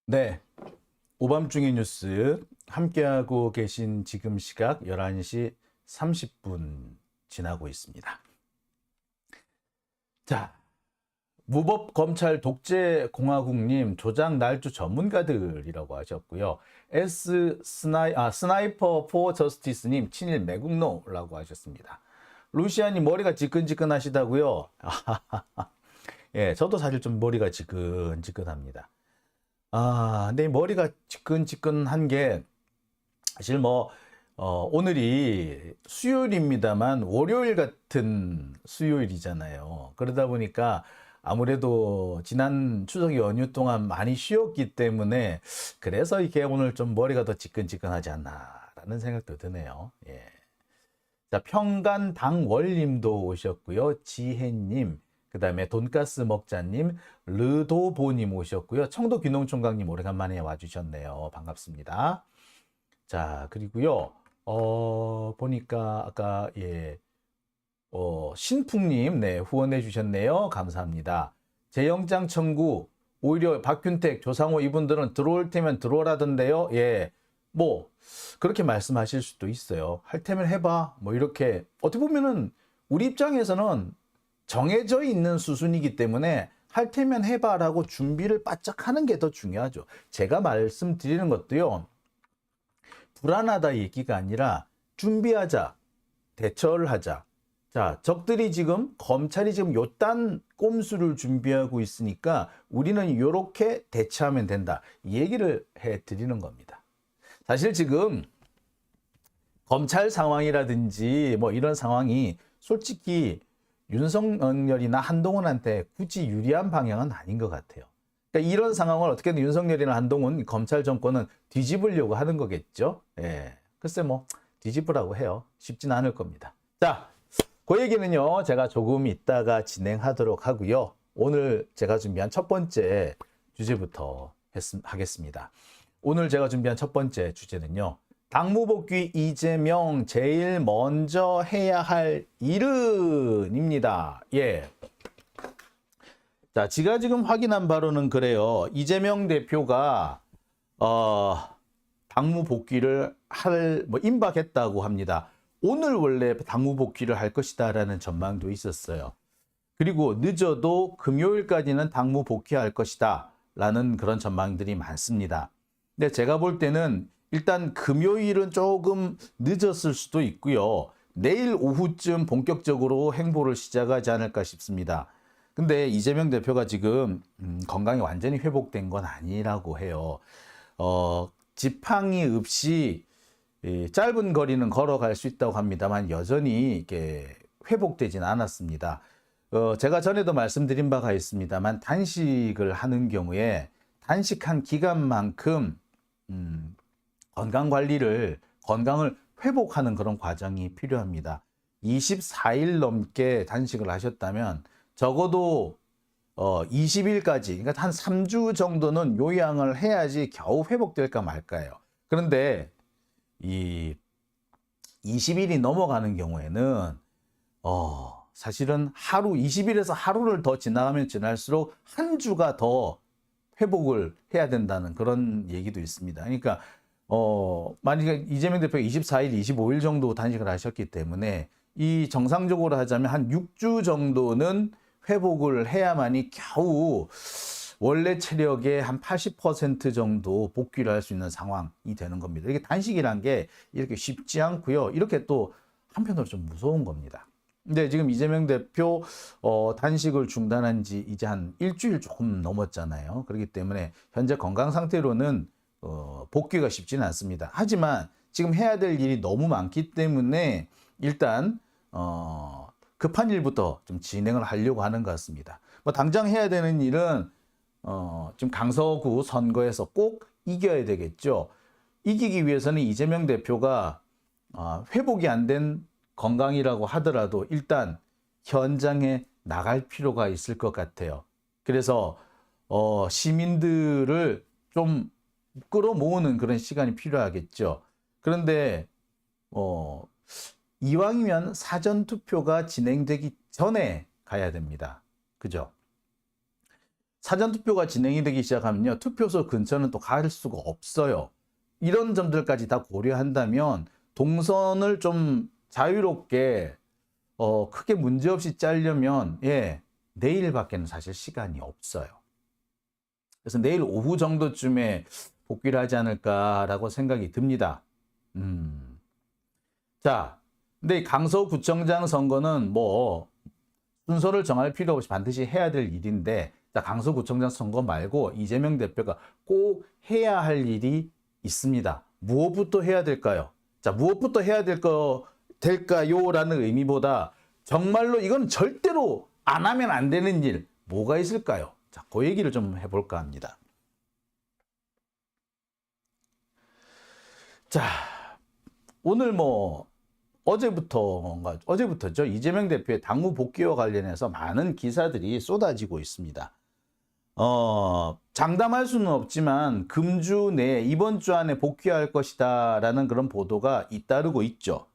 네, 오밤중의 뉴스 함께하고 계신 지금 시각 11시 30분 지나고 있습니다. 자, 무법검찰 독재공화국님 조작 날조 전문가들이라고 하셨고요. 스나이퍼 포 저스티스님 친일 매국노라고 하셨습니다. 루시아님 머리가 지끈지끈하시다고요? 예, 저도 사실 좀 머리가 지끈지끈합니다. 근데 이 머리가 지끈지끈한 게 사실 오늘이 수요일입니다만 월요일 같은 수요일이잖아요. 그러다 보니까 아무래도 지난 추석 연휴 동안 많이 쉬었기 때문에 그래서 이게 오늘 좀 머리가 더 지끈지끈하지 않나라는 생각도 드네요. 예. 자, 평간당월님도 오셨고요. 지혜님, 그 다음에 돈가스 먹자님, 르도보님 오셨고요. 청도귀농총각님 오래간만에 와주셨네요. 반갑습니다. 자, 그리고요, 보니까 아까, 예, 신풍님, 네, 후원해 주셨네요. 감사합니다. 재영장 청구, 오히려 박균택, 조상호 이분들은 들어올 테면 들어오라던데요. 예, 뭐, 그렇게 말씀하실 수도 있어요. 할 테면 해봐. 뭐, 이렇게. 어떻게 보면은, 우리 입장에서는 정해져 있는 수순이기 때문에 할 테면 해봐라고 준비를 바짝 하는 게 더 중요하죠. 제가 말씀드리는 것도요, 불안하다 얘기가 아니라 준비하자, 대처를 하자. 자, 적들이 지금 검찰이 지금 요딴 꼼수를 준비하고 있으니까 우리는 이렇게 대처하면 된다. 이 얘기를 해 드리는 겁니다. 사실 지금 검찰 상황이라든지 뭐 이런 상황이 솔직히 윤석열이나 한동훈한테 굳이 유리한 방향은 아닌 것 같아요. 그러니까 이런 상황을 어떻게든 윤석열이나 한동훈 검찰 정권은 뒤집으려고 하는 거겠죠. 예. 글쎄 뭐 뒤집으라고 해요. 쉽지는 않을 겁니다. 자, 그 얘기는요. 제가 조금 있다가 진행하도록 하고요. 오늘 제가 준비한 첫 번째 주제부터 하겠습니다. 오늘 제가 준비한 첫 번째 주제는요. 당무복귀 이재명 제일 먼저 해야 할 일은입니다. 예. 자, 제가 지금 확인한 바로는 그래요. 이재명 대표가 당무 복귀를 임박했다고 합니다. 오늘 원래 당무 복귀를 할 것이다라는 전망도 있었어요. 그리고 늦어도 금요일까지는 당무 복귀할 것이다라는 그런 전망들이 많습니다. 근데 제가 볼 때는 일단 금요일은 조금 늦었을 수도 있고요. 내일 오후쯤 본격적으로 행보를 시작하지 않을까 싶습니다. 근데 이재명 대표가 지금 건강이 완전히 회복된 건 아니라고 해요. 지팡이 없이 짧은 거리는 걸어갈 수 있다고 합니다만 여전히 이게 회복되진 않았습니다. 제가 전에도 말씀드린 바가 있습니다만 단식을 하는 경우에 단식한 기간만큼 건강을 회복하는 그런 과정이 필요합니다. 24일 넘게 단식을 하셨다면 적어도 20일까지, 그러니까 한 3주 정도는 요양을 해야지 겨우 회복될까 말까요. 그런데 이 20일이 넘어가는 경우에는 사실은 20일에서 하루를 더 지나가면 지날수록 한 주가 더 회복을 해야 된다는 그런 얘기도 있습니다. 그러니까 만약에 이재명 대표가 24일, 25일 정도 단식을 하셨기 때문에 이 정상적으로 하자면 한 6주 정도는 회복을 해야만이 겨우 원래 체력의 한 80% 정도 복귀를 할 수 있는 상황이 되는 겁니다. 이게 단식이란 게 이렇게 쉽지 않고요. 이렇게 또 한편으로 좀 무서운 겁니다. 근데 지금 이재명 대표 단식을 중단한 지 이제 한 일주일 조금 넘었잖아요. 그렇기 때문에 현재 건강 상태로는 복귀가 쉽지는 않습니다. 하지만 지금 해야 될 일이 너무 많기 때문에 일단 급한 일부터 좀 진행을 하려고 하는 것 같습니다. 뭐 당장 해야 되는 일은 지금 강서구 선거에서 꼭 이겨야 되겠죠. 이기기 위해서는 이재명 대표가 회복이 안 된 건강이라고 하더라도 일단 현장에 나갈 필요가 있을 것 같아요. 그래서 시민들을 좀 끌어모으는 그런 시간이 필요하겠죠. 그런데 이왕이면 사전투표가 진행되기 전에 가야 됩니다. 그죠? 사전투표가 진행이 되기 시작하면요. 투표소 근처는 또 갈 수가 없어요. 이런 점들까지 다 고려한다면 동선을 좀 자유롭게 크게 문제없이 짜려면 내일밖에는 사실 시간이 없어요. 그래서 내일 오후 정도쯤에 복귀를 하지 않을까라고 생각이 듭니다. 자, 근데 강서구청장 선거는 뭐 순서를 정할 필요 없이 반드시 해야 될 일인데, 자, 강서구청장 선거 말고 이재명 대표가 꼭 해야 할 일이 있습니다. 무엇부터 해야 될까요? 자, 무엇부터 해야 될까요? 라는 의미보다 정말로 이건 절대로 안 하면 안 되는 일, 뭐가 있을까요? 자, 그 얘기를 좀 해볼까 합니다. 자, 오늘 뭐 어제부터죠. 이재명 대표의 당무 복귀와 관련해서 많은 기사들이 쏟아지고 있습니다. 장담할 수는 없지만 금주 내에 이번 주 안에 복귀할 것이다라는 그런 보도가 잇따르고 있죠.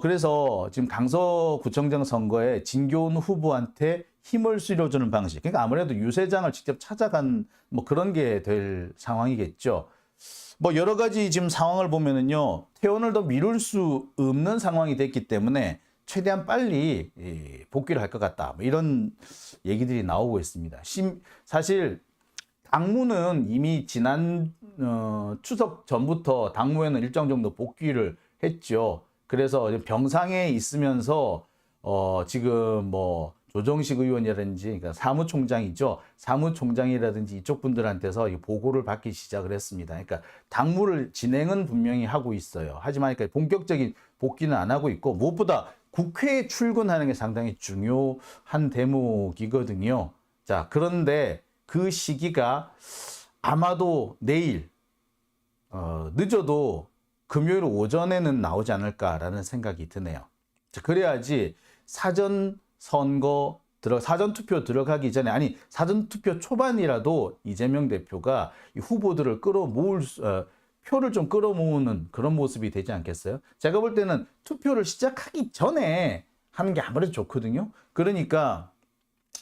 그래서 지금 강서구청장 선거에 진교훈 후보한테 힘을 실어주는 방식. 그러니까 아무래도 유세장을 직접 찾아간 뭐 그런 게 될 상황이겠죠. 뭐 여러 가지 지금 상황을 보면은요, 퇴원을 더 미룰 수 없는 상황이 됐기 때문에 최대한 빨리 복귀를 할 것 같다. 뭐 이런 얘기들이 나오고 있습니다. 사실 당무는 이미 지난 추석 전부터 당무에는 일정 정도 복귀를 했죠. 그래서 병상에 있으면서 지금 뭐 조정식 의원이라든지, 그러니까 사무총장이죠. 사무총장이라든지 이쪽 분들한테서 보고를 받기 시작을 했습니다. 그러니까 당무를 진행은 분명히 하고 있어요. 하지만 그러니까 본격적인 복귀는 안 하고 있고, 무엇보다 국회에 출근하는 게 상당히 중요한 대목이거든요. 자, 그런데 그 시기가 아마도 내일, 늦어도 금요일 오전에는 나오지 않을까라는 생각이 드네요. 자, 그래야지 사전투표 들어가기 전에, 아니 사전투표 초반이라도 이재명 대표가 이 후보들을 표를 좀 끌어모으는 그런 모습이 되지 않겠어요? 제가 볼 때는 투표를 시작하기 전에 하는 게 아무래도 좋거든요. 그러니까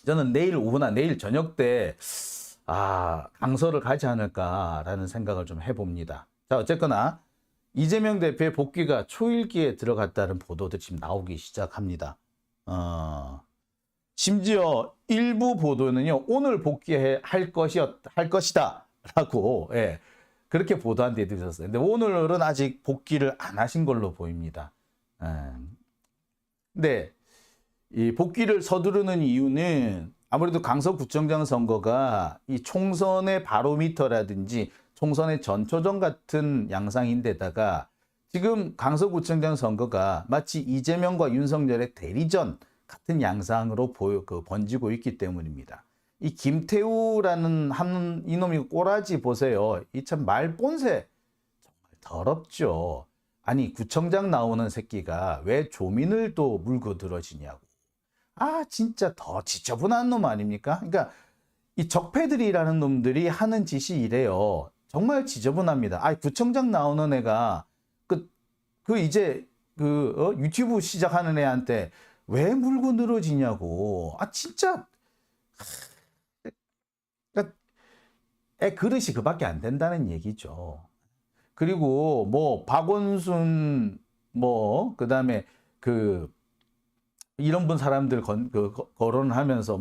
저는 내일 오후나 내일 저녁 때 강서를 가지 않을까라는 생각을 좀 해봅니다. 자, 어쨌거나 이재명 대표의 복귀가 초일기에 들어갔다는 보도도 지금 나오기 시작합니다. 심지어 일부 보도는요, 오늘 복귀할 것이다 라고 그렇게 보도한 데도 있었어요. 근데 오늘은 아직 복귀를 안 하신 걸로 보입니다. 근데 이 복귀를 서두르는 이유는 아무래도 강서구청장 선거가 이 총선의 바로미터라든지 총선의 전초전 같은 양상인데다가 지금 강서구청장 선거가 마치 이재명과 윤석열의 대리전 같은 양상으로 번지고 있기 때문입니다. 이 김태우라는 이놈이 꼬라지 보세요. 이 참 말본새 정말 더럽죠. 아니, 구청장 나오는 새끼가 왜 조민을 또 물고 들어지냐고. 진짜 더 지저분한 놈 아닙니까? 그러니까 이 적폐들이라는 놈들이 하는 짓이 이래요. 정말 지저분합니다. 구청장 나오는 애가 이제 유튜브 시작하는 애한테 왜 물고 늘어지냐고. 진짜 애 그릇이 그밖에 안 된다는 얘기죠. 그리고 뭐 박원순 그다음에 이런 분 사람들 거론하면서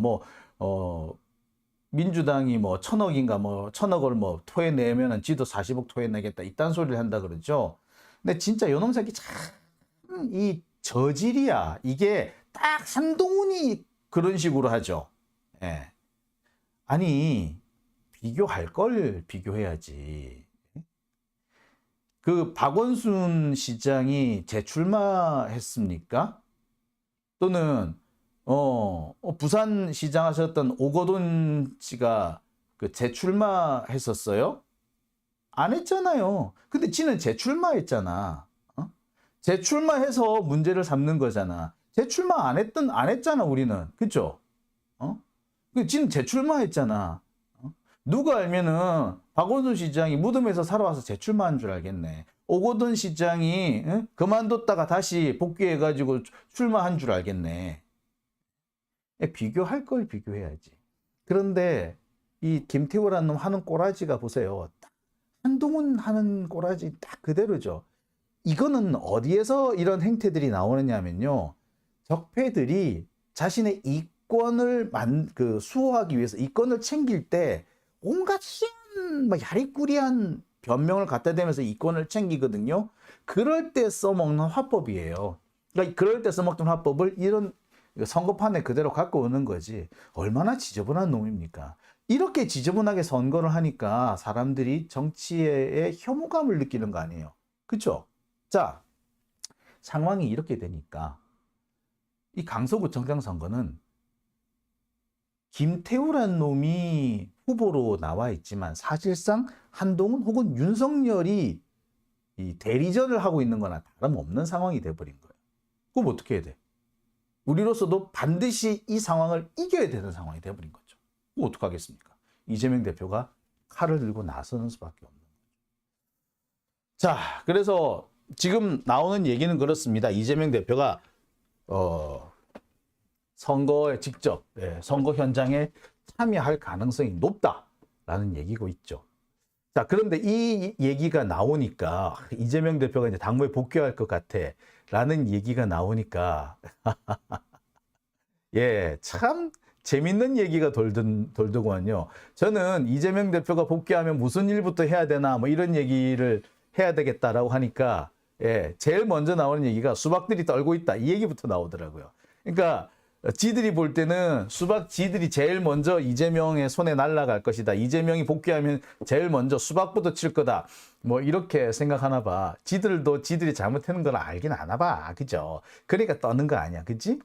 민주당이 1,000억인가 1,000억을 토해내면은 지도 40억 토해내겠다 이딴 소리를 한다 그러죠. 근데 진짜 요놈 새끼 참 이 저질이야. 이게 딱 한동훈이 그런 식으로 하죠. 아니, 비교할 걸 비교해야지. 박원순 시장이 재출마했습니까? 또는 부산 시장 하셨던 오거돈 씨가 재출마했었어요? 안 했잖아요. 근데 지는 재출마했잖아. 재출마해서 문제를 삼는 거잖아. 재출마 안 했잖아, 우리는. 그죠? 지는 재출마했잖아. 누가 알면은 박원순 시장이 무덤에서 살아와서 재출마한 줄 알겠네. 오거돈 시장이 그만뒀다가 다시 복귀해가지고 출마한 줄 알겠네. 비교할 걸 비교해야지. 그런데 이 김태우라는 놈 하는 꼬라지가 보세요. 딱 한동훈 하는 꼬라지 딱 그대로죠. 이거는 어디에서 이런 행태들이 나오느냐면요. 적폐들이 자신의 이권을 수호하기 위해서 이권을 챙길 때 온갖 희한, 야리꾸리한 변명을 갖다 대면서 이권을 챙기거든요. 그럴 때 써먹는 화법이에요. 그러니까 그럴 때 써먹던 화법을 이런 선거판에 그대로 갖고 오는 거지. 얼마나 지저분한 놈입니까? 이렇게 지저분하게 선거를 하니까 사람들이 정치에 혐오감을 느끼는 거 아니에요. 그렇죠? 자, 상황이 이렇게 되니까 이 강서구청장 선거는 김태우란 놈이 후보로 나와 있지만 사실상 한동훈 혹은 윤석열이 이 대리전을 하고 있는 거나 다름없는 상황이 돼버린 거예요. 그럼 어떻게 해야 돼? 우리로서도 반드시 이 상황을 이겨야 되는 상황이 돼버린 거죠. 그럼 어떡하겠습니까? 이재명 대표가 칼을 들고 나서는 수밖에 없는 거죠. 자, 그래서 지금 나오는 얘기는 그렇습니다. 이재명 대표가 선거에 직접 선거 현장에 참여할 가능성이 높다라는 얘기고 있죠. 자, 그런데 이 얘기가 나오니까 이재명 대표가 이제 당무에 복귀할 것 같아라는 얘기가 나오니까 예, 참 재밌는 얘기가 돌더구만요. 저는 이재명 대표가 복귀하면 무슨 일부터 해야 되나 뭐 이런 얘기를 해야 되겠다라고 하니까 예, 제일 먼저 나오는 얘기가 수박들이 떨고 있다 이 얘기부터 나오더라고요. 그러니까 지들이 볼 때는 수박 지들이 제일 먼저 이재명의 손에 날아갈 것이다. 이재명이 복귀하면 제일 먼저 수박부터 칠 거다. 뭐 이렇게 생각하나 봐. 지들도 지들이 잘못하는 걸 알긴 아나 봐. 그죠? 그러니까 떠는 거 아니야. 그치?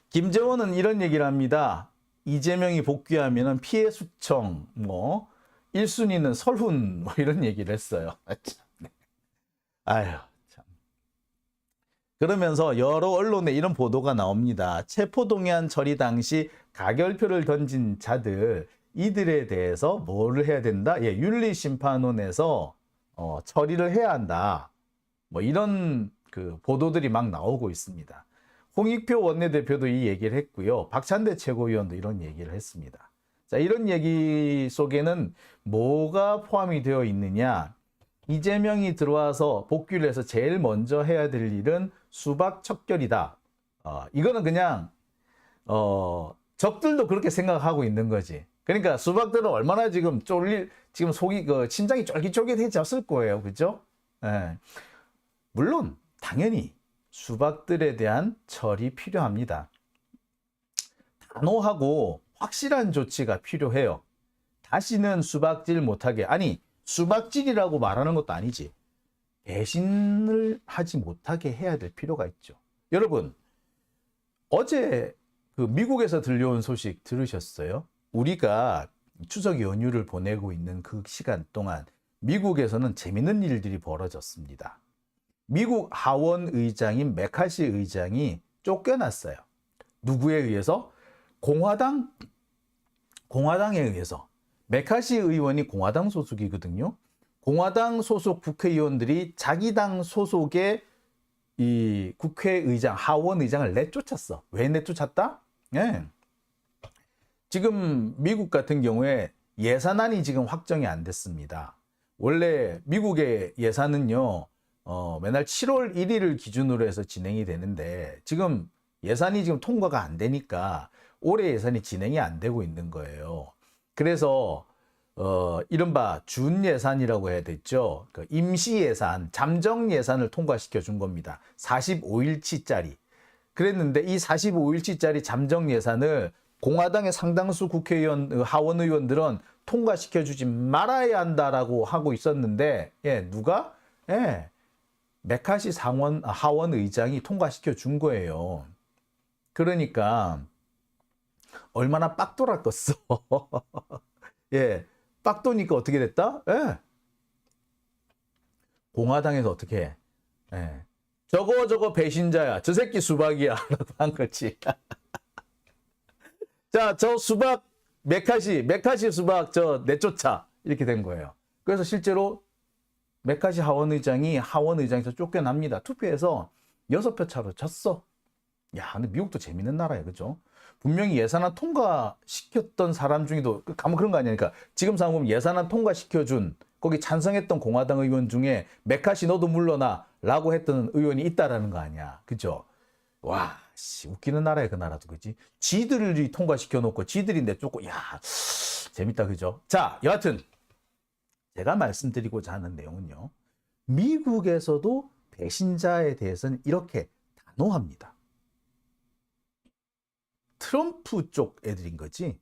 김재원은 이런 얘기를 합니다. 이재명이 복귀하면 피해 숙청, 뭐 1순위는 설훈 뭐 이런 얘기를 했어요. 아휴. 그러면서 여러 언론에 이런 보도가 나옵니다. 체포동의안 처리 당시 가결표를 던진 자들 이들에 대해서 뭐를 해야 된다? 예, 윤리심판원에서 처리를 해야 한다. 뭐 이런 그 보도들이 막 나오고 있습니다. 홍익표 원내대표도 이 얘기를 했고요. 박찬대 최고위원도 이런 얘기를 했습니다. 자, 이런 얘기 속에는 뭐가 포함이 되어 있느냐? 이재명이 들어와서 복귀를 해서 제일 먼저 해야 될 일은 수박 척결이다. 이거는 그냥 적들도 그렇게 생각하고 있는 거지. 그러니까 수박들은 얼마나 지금 지금 속이 심장이 쫄깃쫄깃해졌을 거예요, 그죠? 예. 물론 당연히 수박들에 대한 처리 필요합니다. 단호하고 확실한 조치가 필요해요. 다시는 수박질 못하게 수박질이라고 말하는 것도 아니지. 배신을 하지 못하게 해야 될 필요가 있죠. 여러분, 어제 그 미국에서 들려온 소식 들으셨어요? 우리가 추석 연휴를 보내고 있는 그 시간 동안 미국에서는 재밌는 일들이 벌어졌습니다. 미국 하원 의장인 메카시 의장이 쫓겨났어요. 누구에 의해서? 공화당에 의해서. 메카시 의원이 공화당 소속이거든요. 공화당 소속 국회의원들이 자기 당 소속의 이 국회의장, 하원 의장을 내쫓았어. 왜 내쫓았다? 예. 지금 미국 같은 경우에 예산안이 지금 확정이 안 됐습니다. 원래 미국의 예산은요, 매달 7월 1일을 기준으로 해서 진행이 되는데 지금 예산이 지금 통과가 안 되니까 올해 예산이 진행이 안 되고 있는 거예요. 그래서 이른바 준예산이라고 해야 됐죠. 그 임시예산, 잠정예산을 통과시켜 준 겁니다. 45일치짜리. 그랬는데 이 45일치짜리 잠정예산을 공화당의 상당수 국회의원, 하원 의원들은 통과시켜 주지 말아야 한다라고 하고 있었는데, 예, 누가? 예, 메카시 하원 의장이 통과시켜 준 거예요. 그러니까 얼마나 빡 돌았겠어. 예, 빡 도니까 어떻게 됐다? 예. 공화당에서 어떻게 해? 예. 저거 배신자야. 저 새끼 수박이야. 라고 한 거지. 자, 저 수박, 메카시 수박 저 내쫓아. 이렇게 된 거예요. 그래서 실제로 메카시 하원 의장에서 쫓겨납니다. 투표에서 6표 차로 졌어. 야, 근데 미국도 재밌는 나라예요. 그죠? 분명히 예산안 통과시켰던 사람 중에도 가만 그런 거 아니니까 지금 상황 보면 예산안 통과시켜준 거기 찬성했던 공화당 의원 중에 메카시 너도 물러나 라고 했던 의원이 있다라는 거 아니야. 그죠? 와, 씨, 웃기는 나라야, 그 나라도. 그지? 지들이 통과시켜 놓고 지들이 내쫓고, 야, 재밌다. 그죠? 자, 여하튼 제가 말씀드리고자 하는 내용은요. 미국에서도 배신자에 대해서는 이렇게 단호합니다. 트럼프 쪽 애들인 거지.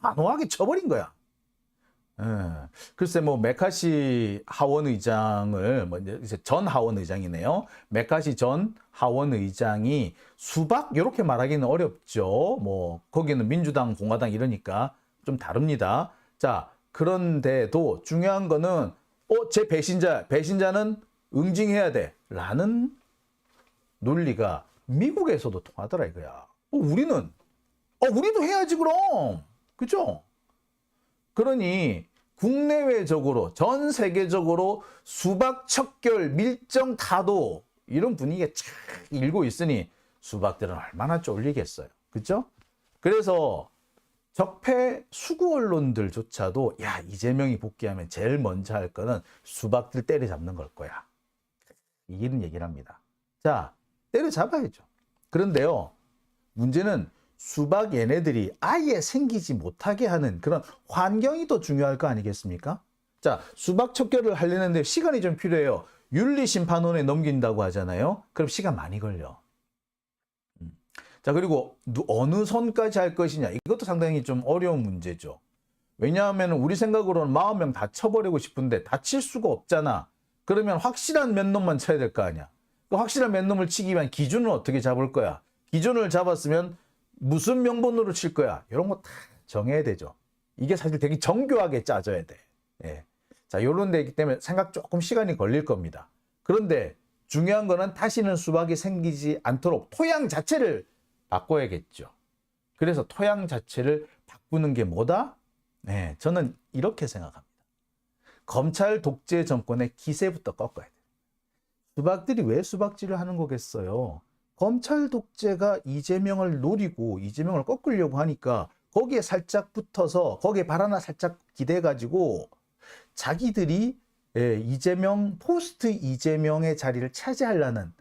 단호하게 쳐버린 거야. 글쎄 뭐 메카시 하원 의장을 뭐 이제 전 하원 의장이네요. 메카시 전 하원 의장이 수박 이렇게 말하기는 어렵죠. 뭐 거기는 민주당, 공화당 이러니까 좀 다릅니다. 자, 그런데도 중요한 거는 제 배신자는 응징해야 돼라는 논리가 미국에서도 통하더라 이거야. 우리도 해야지 그럼. 그죠? 그러니 국내외적으로 전 세계적으로 수박 척결 밀정 타도 이런 분위기가 착 일고 있으니 수박들은 얼마나 쫄리겠어요. 그죠? 그래서 적폐 수구 언론들조차도 야, 이재명이 복귀하면 제일 먼저 할 거는 수박들 때려잡는 걸 거야. 이런 얘기를 합니다. 자, 때려잡아야죠. 그런데요, 문제는 수박 얘네들이 아예 생기지 못하게 하는 그런 환경이 더 중요할 거 아니겠습니까? 자, 수박 척결을 하려는데 시간이 좀 필요해요. 윤리심판원에 넘긴다고 하잖아요. 그럼 시간 많이 걸려. 자, 그리고 어느 선까지 할 것이냐. 이것도 상당히 좀 어려운 문제죠. 왜냐하면 우리 생각으로는 40명 다 쳐버리고 싶은데 다칠 수가 없잖아. 그러면 확실한 몇 놈만 쳐야 될 거 아니야. 그 확실한 몇 놈을 치기 위한 기준은 어떻게 잡을 거야? 기준을 잡았으면 무슨 명분으로 칠 거야? 이런 거 다 정해야 되죠. 이게 사실 되게 정교하게 짜져야 돼. 예. 자, 요런 데이기 때문에 생각 조금 시간이 걸릴 겁니다. 그런데 중요한 거는 다시는 수박이 생기지 않도록 토양 자체를 바꿔야겠죠. 그래서 토양 자체를 바꾸는 게 뭐다? 네, 저는 이렇게 생각합니다. 검찰 독재 정권의 기세부터 꺾어야 돼요. 수박들이 왜 수박질을 하는 거겠어요? 검찰 독재가 이재명을 노리고 이재명을 꺾으려고 하니까 거기에 살짝 붙어서 거기에 발 하나 살짝 기대가지고 자기들이 이재명 포스트 이재명의 자리를 차지하려는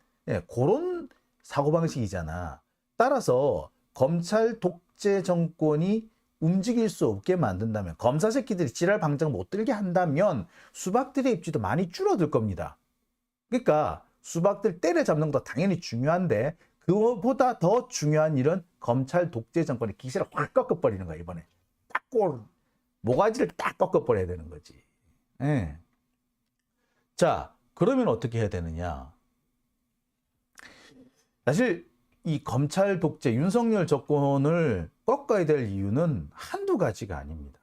그런 사고방식이잖아. 따라서 검찰 독재 정권이 움직일 수 없게 만든다면, 검사 새끼들이 지랄 방정 못 들게 한다면 수박들의 입지도 많이 줄어들 겁니다. 그러니까 수박들 때려잡는 것도 당연히 중요한데 그거보다 더 중요한 일은 검찰 독재 정권의 기세를 확 꺾어버리는 거야. 이번에 딱 모가지를 딱 꺾어버려야 되는 거지. 예. 자, 그러면 어떻게 해야 되느냐? 사실 이 검찰 독재 윤석열 정권을 꺾어야 될 이유는 한두 가지가 아닙니다.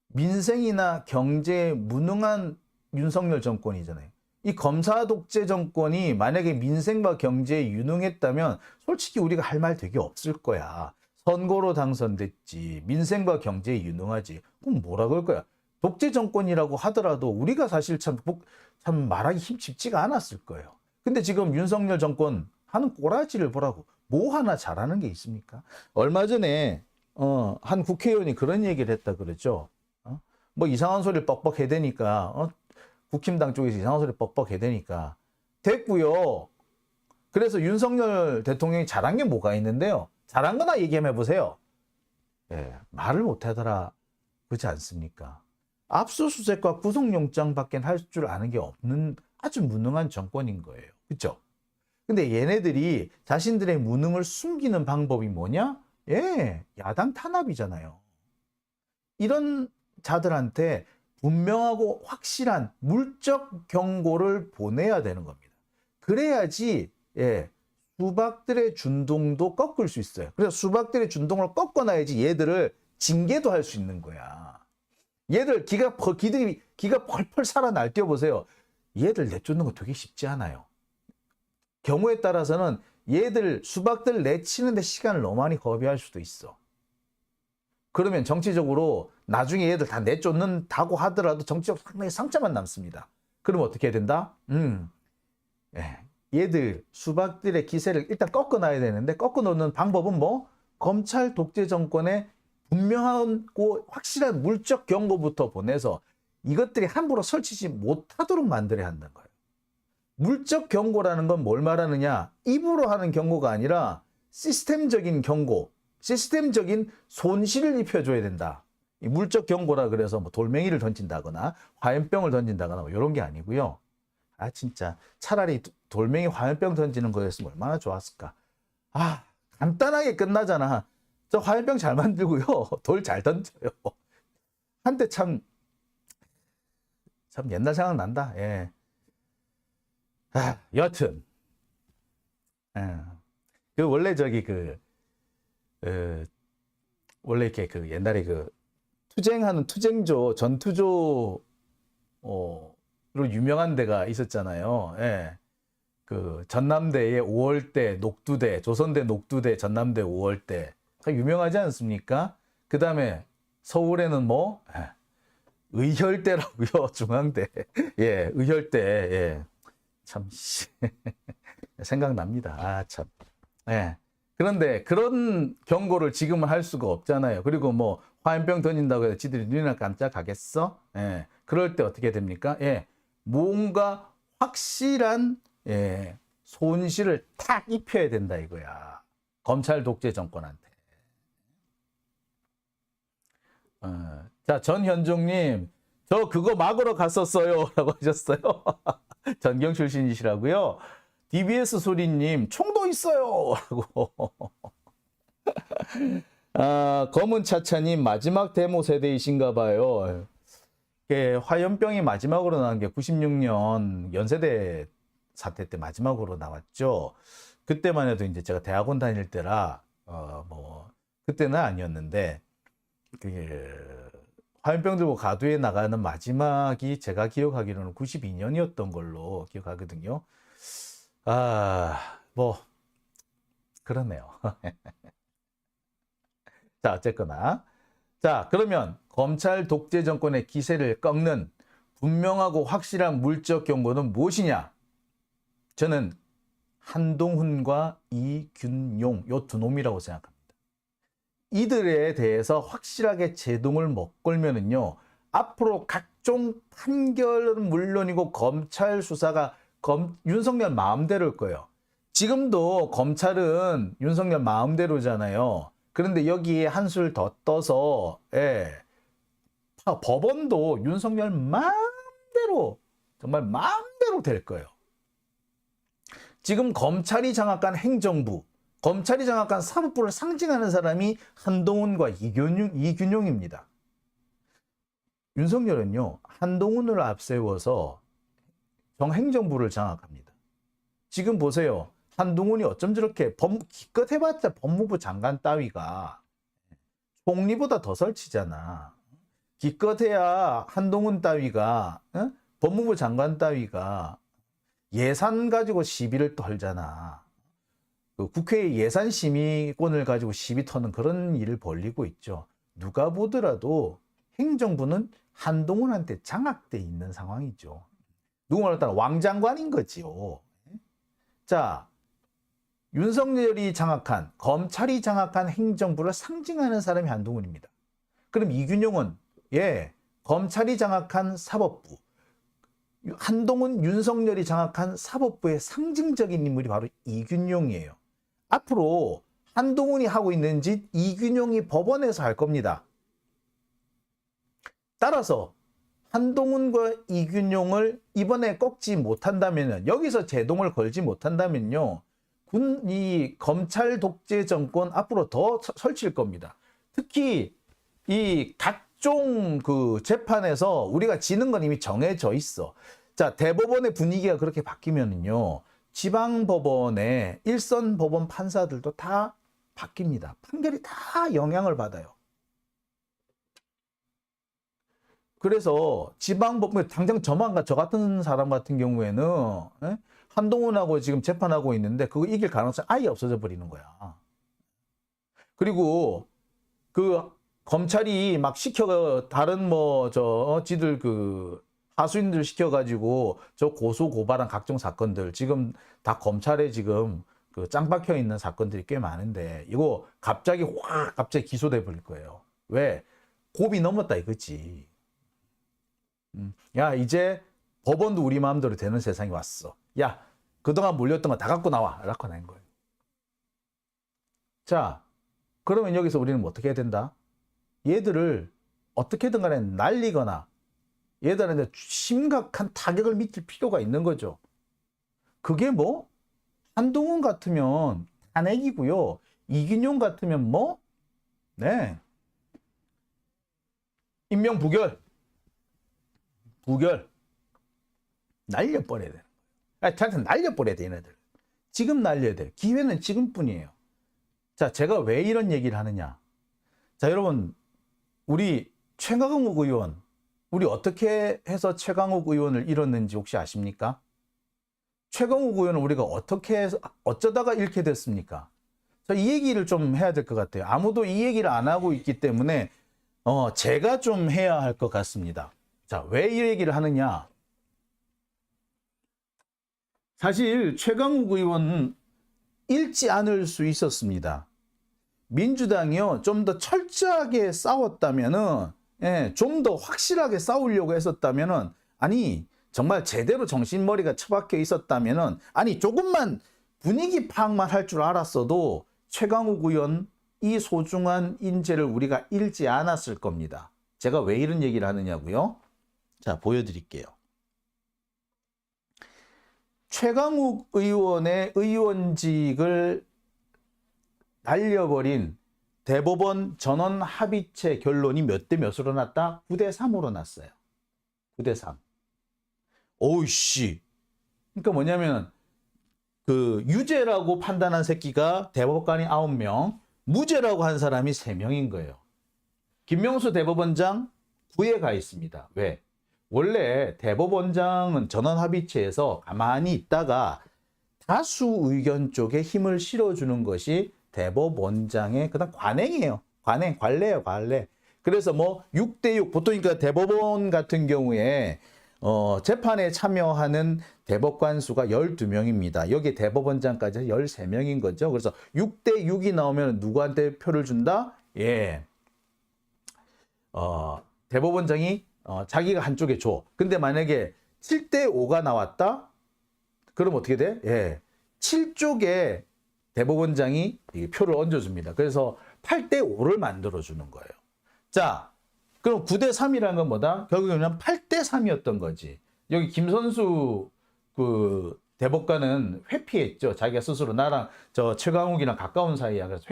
민생이나 경제에 무능한 윤석열 정권이잖아요. 이 검사 독재 정권이 만약에 민생과 경제에 유능했다면 솔직히 우리가 할 말 되게 없을 거야. 선거로 당선됐지. 민생과 경제에 유능하지. 그럼 뭐라 그럴 거야? 독재 정권이라고 하더라도 우리가 사실 참 말하기 쉽지가 않았을 거예요. 근데 지금 윤석열 정권 하는 꼬라지를 보라고. 뭐 하나 잘하는 게 있습니까? 얼마 전에 한 국회의원이 그런 얘기를 했다 그러죠. 뭐 이상한 소리를 뻑뻑 해대니까 국힘당 쪽에서 이상한 소리 뻑뻑 해대니까 됐고요. 그래서 윤석열 대통령이 잘한 게 뭐가 있는데요. 잘한 거나 얘기 한번 해보세요. 예, 말을 못하더라. 그렇지 않습니까? 압수수색과 구속영장밖에 할 줄 아는 게 없는 아주 무능한 정권인 거예요. 그렇죠? 근데 얘네들이 자신들의 무능을 숨기는 방법이 뭐냐? 예, 야당 탄압이잖아요. 이런 자들한테 분명하고 확실한 물적 경고를 보내야 되는 겁니다. 그래야지 수박들의 준동도 꺾을 수 있어요. 그래서 수박들의 준동을 꺾어놔야지 얘들을 징계도 할 수 있는 거야. 얘들 기가 펄펄 살아날 뛰어보세요. 얘들 내쫓는 거 되게 쉽지 않아요. 경우에 따라서는 얘들 수박들 내치는데 시간을 너무 많이 허비할 수도 있어. 그러면 정치적으로 나중에 얘들 다 내쫓는다고 하더라도 정치적 상당히 상처만 남습니다. 그럼 어떻게 해야 된다? 얘들 수박들의 기세를 일단 꺾어놔야 되는데 꺾어놓는 방법은 뭐? 검찰 독재 정권에 분명하고 확실한 물적 경고부터 보내서 이것들이 함부로 설치지 못하도록 만들어야 한다는 거예요. 물적 경고라는 건 뭘 말하느냐? 입으로 하는 경고가 아니라 시스템적인 경고, 시스템적인 손실을 입혀줘야 된다. 이 물적 경고라 그래서 뭐 돌멩이를 던진다거나 화염병을 던진다거나 뭐 이런 게 아니고요. 아 진짜 차라리 돌멩이 화염병 던지는 거였으면 얼마나 좋았을까. 아 간단하게 끝나잖아. 저 화염병 잘 만들고요. 돌 잘 던져요. 한때 참 옛날 생각난다. 예. 아, 여튼 예. 그 원래 저기 원래 이렇게 그 옛날에 그 투쟁하는 투쟁조 전투조 로 유명한 데가 있었잖아요. 예. 그 전남대의 5월대 녹두대, 조선대 녹두대, 전남대 5월대 유명하지 않습니까? 그 다음에 서울에는 뭐 의혈대라고요. 중앙대. 예, 의혈대. 예. 참 생각납니다. 아 참. 예. 그런데 그런 경고를 지금은 할 수가 없잖아요. 그리고 뭐 화염병 던진다고 해서 지들이 눈이나 깜짝하겠어? 예. 그럴 때 어떻게 됩니까? 예. 뭔가 확실한 손실을 탁 입혀야 된다 이거야. 검찰 독재 정권한테. 자, 전현종님, 저 그거 막으러 갔었어요 라고 하셨어요. 전경 출신이시라고요. DBS 소리님, 총도 있어요 라고. 검은 차차님, 마지막 데모 세대이신가 봐요. 화염병이 마지막으로 나온 게 96년 연세대 사태 때 마지막으로 나왔죠. 그때만 해도 이제 제가 대학원 다닐 때라 뭐 그때는 아니었는데 화염병 들고 가두에 나가는 마지막이 제가 기억하기로는 92년이었던 걸로 기억하거든요. 뭐 그렇네요. 자, 어쨌거나 자, 그러면 검찰 독재 정권의 기세를 꺾는 분명하고 확실한 물적 경고는 무엇이냐? 저는 한동훈과 이균용 요 두 놈이라고 생각합니다. 이들에 대해서 확실하게 제동을 못 걸면은요, 앞으로 각종 판결은 물론이고 검찰 수사가 윤석열 마음대로일 거예요. 지금도 검찰은 윤석열 마음대로잖아요. 그런데 여기에 한술 더 떠서 법원도 윤석열 마음대로 정말 마음대로 될 거예요. 지금 검찰이 장악한 행정부, 검찰이 장악한 사법부를 상징하는 사람이 한동훈과 이균용입니다. 윤석열은요, 한동훈을 앞세워서 정행정부를 장악합니다. 지금 보세요. 한동훈이 어쩜 저렇게 기껏 해봤자 법무부 장관 따위가 총리보다 더 설치잖아. 기껏해야 한동훈 따위가 법무부 장관 따위가 예산 가지고 시비를 떨잖아. 그 국회의 예산 심의권을 가지고 시비 터는 그런 일을 벌이고 있죠. 누가 보더라도 행정부는 한동훈한테 장악돼 있는 상황이죠. 누구말로 따라 왕장관인 거지요. 자, 윤석열이 장악한, 검찰이 장악한 행정부를 상징하는 사람이 한동훈입니다. 그럼 이균용은 검찰이 장악한 사법부, 한동훈, 윤석열이 장악한 사법부의 상징적인 인물이 바로 이균용이에요. 앞으로 한동훈이 하고 있는 짓 이균용이 법원에서 할 겁니다. 따라서 한동훈과 이균용을 이번에 꺾지 못한다면, 여기서 제동을 걸지 못한다면요, 이 검찰 독재 정권 앞으로 더 설칠 겁니다. 특히 이 각종 그 재판에서 우리가 지는 건 이미 정해져 있어. 자, 대법원의 분위기가 그렇게 바뀌면은요, 지방법원의 일선 법원 판사들도 다 바뀝니다. 판결이 다 영향을 받아요. 그래서 지방법원, 당장 저 같은 사람 같은 경우에는 한동훈하고 지금 재판하고 있는데 그거 이길 가능성이 아예 없어져 버리는 거야. 그리고 그 검찰이 막 다른 지들 그 하수인들 시켜가지고 저 고소 고발한 각종 사건들 지금 다 검찰에 지금 그 짱 박혀 있는 사건들이 꽤 많은데 이거 갑자기 기소돼 버릴 거예요. 왜? 고비 넘었다 이거지. 야, 이제 법원도 우리 마음대로 되는 세상이 왔어. 야, 그동안 물렸던 거 다 갖고 나와. 라고 낸 거예요. 자, 그러면 여기서 우리는 뭐 어떻게 해야 된다? 얘들을 어떻게든 간에 날리거나 얘들한테 심각한 타격을 미칠 필요가 있는 거죠. 그게 뭐? 한동훈 같으면 탄핵이고요. 이균용 같으면 뭐? 네. 임명 부결. 날려버려야 돼. 저한테 날려버려야 돼, 얘네들. 지금 날려야 돼. 기회는 지금뿐이에요. 자, 제가 왜 이런 얘기를 하느냐. 자, 여러분, 우리 최강욱 의원, 우리 어떻게 해서 최강욱 의원을 잃었는지 혹시 아십니까? 최강욱 의원은 우리가 어떻게 해서, 어쩌다가 잃게 됐습니까? 자, 이 얘기를 좀 해야 될 것 같아요. 아무도 이 얘기를 안 하고 있기 때문에, 제가 좀 해야 할 것 같습니다. 자, 왜 이 얘기를 하느냐? 사실 최강욱 의원은 잃지 않을 수 있었습니다. 민주당이요, 좀 더 철저하게 싸웠다면은, 좀 더 확실하게 싸우려고 했었다면은, 아니, 정말 제대로 정신머리가 처박혀 있었다면은, 아니, 조금만 분위기 파악만 할 줄 알았어도 최강욱 의원 이 소중한 인재를 우리가 잃지 않았을 겁니다. 제가 왜 이런 얘기를 하느냐고요? 자, 보여드릴게요. 최강욱 의원의 의원직을 날려버린 대법원 전원 합의체 결론이 몇 대 몇으로 났다? 9대 3으로 났어요. 9대 3. 오이씨. 그러니까 뭐냐면 그 유죄라고 판단한 새끼가 대법관이 9명, 무죄라고 한 사람이 3명인 거예요. 김명수 대법원장 구에 가 있습니다. 왜? 원래 대법원장은 전원 합의체에서 가만히 있다가 다수 의견 쪽에 힘을 실어주는 것이 대법원장의 그다음 관행이에요. 관례예요, 관례. 그래서 뭐 6대6 보통 그러니까 대법원 같은 경우에 재판에 참여하는 대법관 수가 12명입니다. 여기 대법원장까지 13명인 거죠. 그래서 6대6이 나오면 누구한테 표를 준다? 예. 대법원장이 자기가 한쪽에 줘. 근데 만약에 7대5가 나왔다? 그럼 어떻게 돼? 예. 7쪽에 대법원장이 표를 얹어줍니다. 그래서 8대5를 만들어주는 거예요. 자, 그럼 9대3이라는 건 뭐다? 결국에는 8대3이었던 거지. 여기 김선수 그 대법관은 회피했죠. 자기가 스스로 나랑 저 최강욱이랑 가까운 사이야. 그래서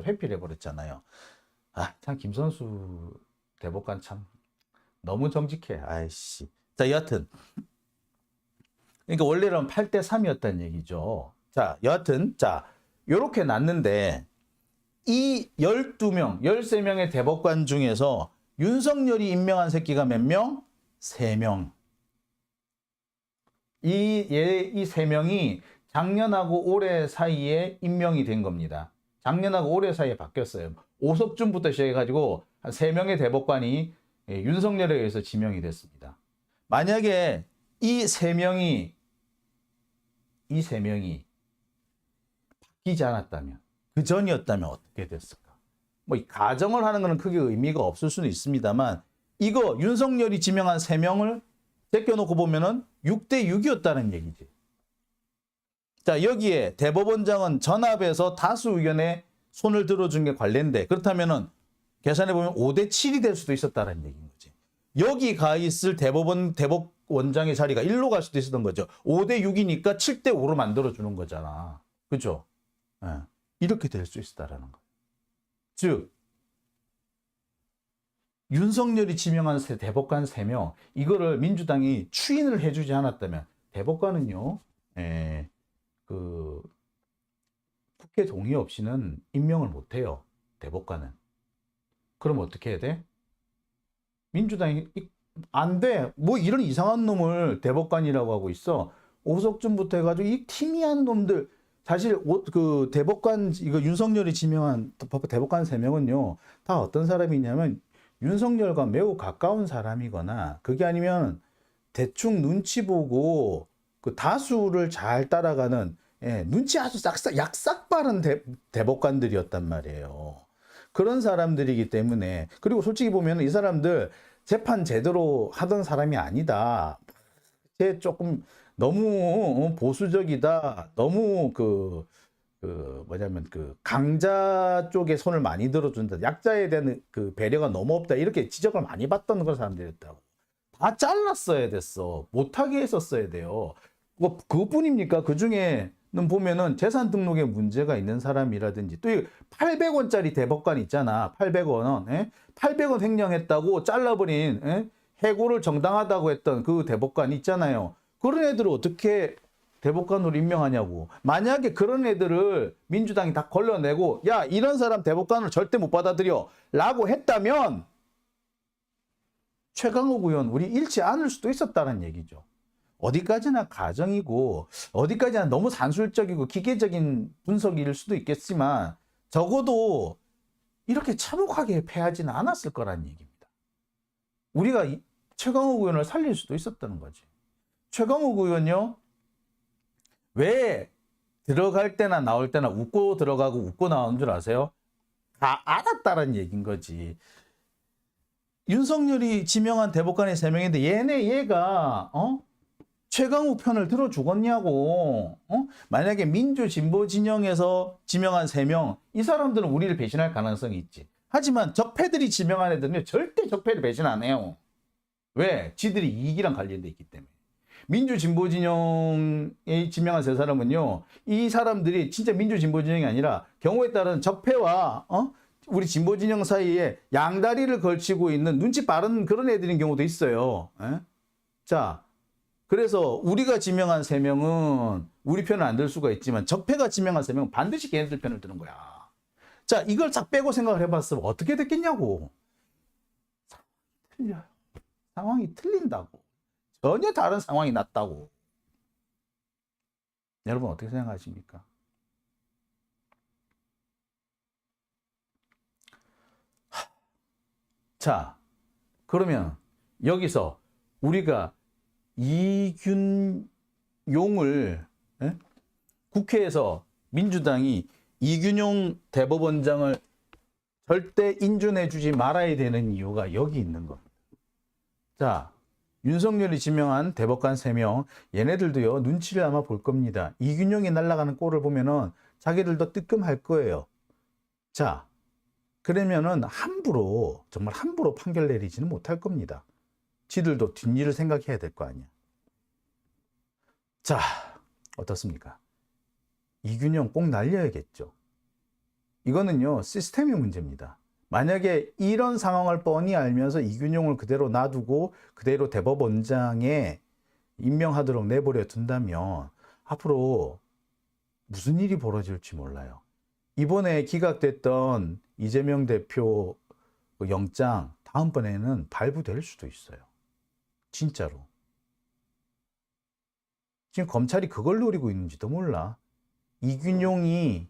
회피를 해버렸잖아요. 아, 참 김선수 대법관 참 너무 정직해. 아이씨. 자, 여하튼. 그러니까 원래는 8대3이었다는 얘기죠. 자, 여하튼, 자, 요렇게 났는데, 이 12명, 13명의 대법관 중에서 윤석열이 임명한 새끼가 몇 명? 3명. 이 3명이 작년하고 올해 사이에 임명이 된 겁니다. 작년하고 올해 사이에 바뀌었어요. 오석준부터 시작해가지고 한 3명의 대법관이 윤석열에 의해서 지명이 됐습니다. 만약에 이 세 명이 바뀌지 않았다면, 그 전이었다면 어떻게 됐을까? 뭐 가정을 하는 것은 크게 의미가 없을 수는 있습니다만, 이거 윤석열이 지명한 3명을 제껴놓고 보면은 6대6이었다는 얘기지. 자, 여기에 대법원장은 전압에서 다수 의견에 손을 들어준 게 관례인데, 그렇다면은 계산해보면 5대7이 될 수도 있었다는 얘기인 거지. 여기 가 있을 대법원장의 자리가 1로 갈 수도 있었던 거죠. 5대6이니까 7대5로 만들어주는 거잖아. 그죠? 예. 이렇게 될 수 있었다라는 거예요. 즉, 윤석열이 지명한 대법관 3명, 이거를 민주당이 추인을 해주지 않았다면, 대법관은요, 국회 동의 없이는 임명을 못해요. 대법관은. 그럼 어떻게 해야 돼? 민주당이 안 돼. 뭐 이런 이상한 놈을 대법관이라고 하고 있어. 오석준부터 해가지고 이 팀이한 놈들. 사실 그 대법관 이거 윤석열이 지명한 대법관 3명은요. 다 어떤 사람이냐면 윤석열과 매우 가까운 사람이거나 그게 아니면 대충 눈치 보고 그 다수를 잘 따라가는 예, 눈치 아주 약삭 빠른 대법관들이었단 말이에요. 그런 사람들이기 때문에, 그리고 솔직히 보면 이 사람들 재판 제대로 하던 사람이 아니다. 쟤 조금 너무 보수적이다. 너무 뭐냐면 강자 쪽에 손을 많이 들어준다. 약자에 대한 그 배려가 너무 없다. 이렇게 지적을 많이 받던 그런 사람들이었다고. 다 잘랐어야 됐어. 못하게 했었어야 돼요. 뭐 그것뿐입니까? 그 중에는 보면은 재산 등록에 문제가 있는 사람이라든지 또 800원짜리 대법관 있잖아. 800원. 800원 횡령했다고 잘라버린 해고를 정당하다고 했던 그 대법관 있잖아요. 그런 애들을 어떻게 대법관으로 임명하냐고. 만약에 그런 애들을 민주당이 다 걸러내고 야 이런 사람 대법관을 절대 못 받아들여 라고 했다면 최강욱 의원 우리 잃지 않을 수도 있었다는 얘기죠. 어디까지나 가정이고 어디까지나 너무 산술적이고 기계적인 분석일 수도 있겠지만 적어도 이렇게 참혹하게 패하지는 않았을 거란 얘기입니다. 우리가 최강욱 의원을 살릴 수도 있었다는 거지. 최강욱 의원요. 왜 들어갈 때나 나올 때나 웃고 들어가고 웃고 나오는 줄 아세요? 다 알았다는 얘기인 거지. 윤석열이 지명한 대법관이 3명인데 얘가 최강욱 편을 들어주겠냐고. 만약에 민주 진보 진영에서 지명한 3명 이 사람들은 우리를 배신할 가능성이 있지. 하지만 적폐들이 지명한 애들은 절대 적폐를 배신 안 해요. 왜? 지들이 이익이랑 관련돼 있기 때문에. 민주 진보 진영에 지명한 3사람은요. 이 사람들이 진짜 민주 진보 진영이 아니라 경우에 따른 적폐와 우리 진보 진영 사이에 양다리를 걸치고 있는 눈치 빠른 그런 애들인 경우도 있어요. 자, 그래서 우리가 지명한 3명은 우리 편을 안 들 수가 있지만 적폐가 지명한 3명은 반드시 걔네들 편을 드는 거야. 자, 이걸 싹 빼고 생각을 해봤으면 어떻게 됐겠냐고. 틀려요. 상황이 틀린다고. 전혀 다른 상황이 났다고. 여러분 어떻게 생각하십니까? 자, 그러면 여기서 우리가 이균용을 국회에서 민주당이 이균용 대법원장을 절대 인준해 주지 말아야 되는 이유가 여기 있는 겁니다. 자, 윤석열이 지명한 대법관 3명 얘네들도요 눈치를 아마 볼 겁니다. 이균용이 날아가는 꼴을 보면은 자기들도 뜨끔할 거예요. 자, 그러면은 정말 함부로 판결 내리지는 못할 겁니다. 지들도 뒷일을 생각해야 될 거 아니야. 자, 어떻습니까? 이균용 꼭 날려야겠죠. 이거는요 시스템의 문제입니다. 만약에 이런 상황을 뻔히 알면서 이균용을 그대로 놔두고 그대로 대법원장에 임명하도록 내버려 둔다면 앞으로 무슨 일이 벌어질지 몰라요. 이번에 기각됐던 이재명 대표 영장 다음번에는 발부될 수도 있어요. 진짜로. 지금 검찰이 그걸 노리고 있는지도 몰라. 이균용이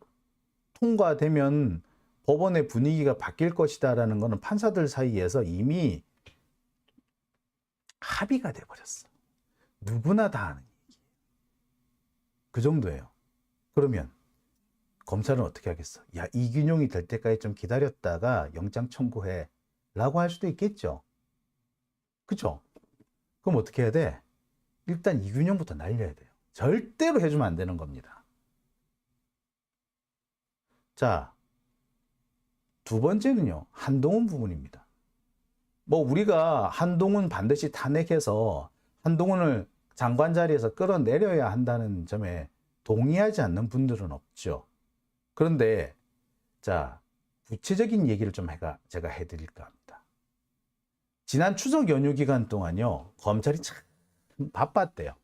통과되면 법원의 분위기가 바뀔 것이다라는 것은 판사들 사이에서 이미 합의가 돼버렸어. 누구나 다 아는 얘기. 그 정도예요. 그러면 검찰은 어떻게 하겠어? 야, 이균용이 될 때까지 좀 기다렸다가 영장 청구해 라고 할 수도 있겠죠. 그죠? 그럼 어떻게 해야 돼? 일단 이균용부터 날려야 돼요. 절대로 해주면 안 되는 겁니다. 자, 두 번째는요, 한동훈 부분입니다. 뭐 우리가 한동훈 반드시 탄핵해서 한동훈을 장관 자리에서 끌어내려야 한다는 점에 동의하지 않는 분들은 없죠. 그런데 자, 구체적인 얘기를 좀 제가 해드릴까 합니다. 지난 추석 연휴 기간 동안요, 검찰이 참 바빴대요.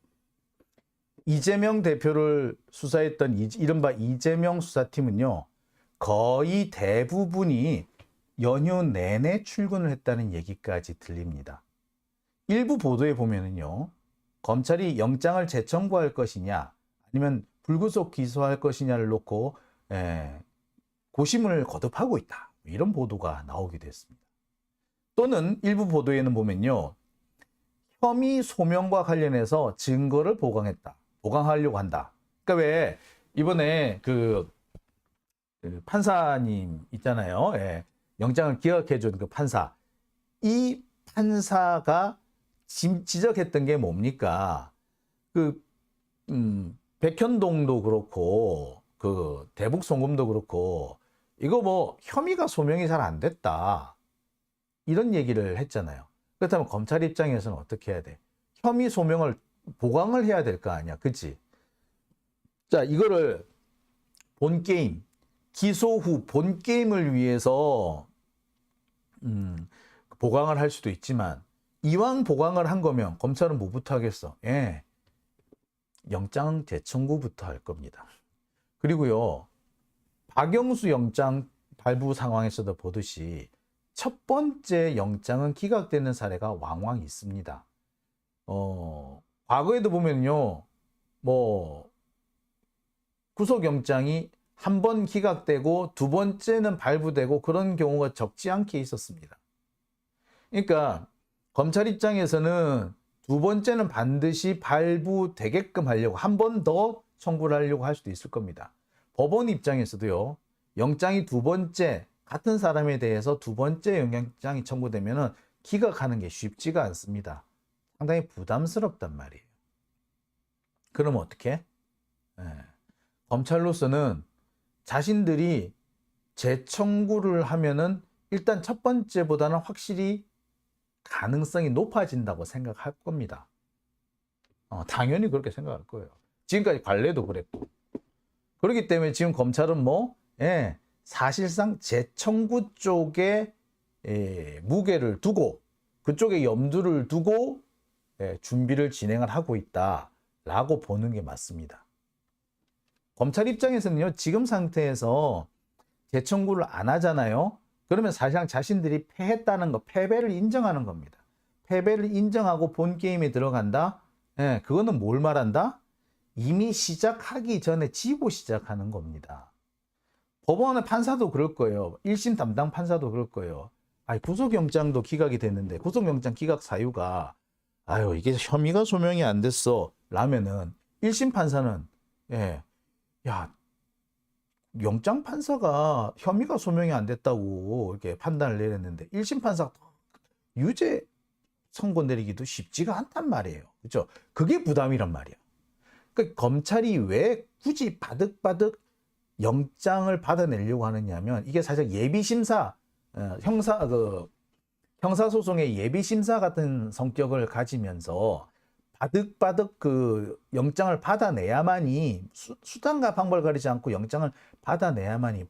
이재명 대표를 수사했던 이른바 이재명 수사팀은요, 거의 대부분이 연휴 내내 출근을 했다는 얘기까지 들립니다. 일부 보도에 보면은요, 검찰이 영장을 재청구할 것이냐 아니면 불구속 기소할 것이냐를 놓고 고심을 거듭하고 있다, 이런 보도가 나오기도 했습니다. 또는 일부 보도에는 보면요, 혐의 소명과 관련해서 증거를 보강하려고 한다. 그러니까 왜 이번에 그 판사님 있잖아요. 예. 영장을 기각해준 그 판사. 이 판사가 지적했던 게 뭡니까? 그, 백현동도 그렇고, 그 대북 송금도 그렇고, 이거 뭐 혐의가 소명이 잘 안 됐다. 이런 얘기를 했잖아요. 그렇다면 검찰 입장에서는 어떻게 해야 돼? 혐의 소명을 보강을 해야 될 거 아니야. 그치? 자, 이거를 본게임, 기소 후 본게임을 위해서 보강을 할 수도 있지만 이왕 보강을 한 거면 검찰은 뭐부터 하겠어? 예, 영장 재청구부터 할 겁니다. 그리고요, 박영수 영장 발부 상황에서도 보듯이 첫 번째 영장은 기각되는 사례가 왕왕 있습니다. 과거에도 보면요, 뭐 구속영장이 한 번 기각되고 두 번째는 발부되고 그런 경우가 적지 않게 있었습니다. 그러니까 검찰 입장에서는 두 번째는 반드시 발부되게끔 하려고 한 번 더 청구를 하려고 할 수도 있을 겁니다. 법원 입장에서도요, 영장이 두 번째, 같은 사람에 대해서 두 번째 영장이 청구되면 기각하는 게 쉽지가 않습니다. 상당히 부담스럽단 말이에요. 그러면 어떻게? 검찰로서는 자신들이 재청구를 하면은 일단 첫 번째보다는 확실히 가능성이 높아진다고 생각할 겁니다. 당연히 그렇게 생각할 거예요. 지금까지 관례도 그랬고. 그렇기 때문에 지금 검찰은 사실상 재청구 쪽에 무게를 두고 그쪽에 염두를 두고 준비를 진행을 하고 있다라고 보는 게 맞습니다. 검찰 입장에서는요, 지금 상태에서 재청구를 안 하잖아요. 그러면 사실상 자신들이 패했다는 거, 패배를 인정하는 겁니다. 패배를 인정하고 본 게임에 들어간다? 그거는 뭘 말한다? 이미 시작하기 전에 지고 시작하는 겁니다. 법원의 판사도 그럴 거예요. 1심 담당 판사도 그럴 거예요. 구속영장도 기각이 됐는데 구속영장 기각 사유가 이게 혐의가 소명이 안 됐어 라면은 1심 판사는 야, 영장 판사가 혐의가 소명이 안 됐다고 이렇게 판단을 내렸는데 1심 판사가 유죄 선고 내리기도 쉽지가 않단 말이에요. 그렇죠? 그게 부담이란 말이야. 그러니까 검찰이 왜 굳이 바득바득 영장을 받아내려고 하느냐면 이게 사실 예비심사, 형사소송의 예비심사 같은 성격을 가지면서 바득바득 그 영장을 받아내야만이 수단과 방법을 가리지 않고 영장을 받아내야만이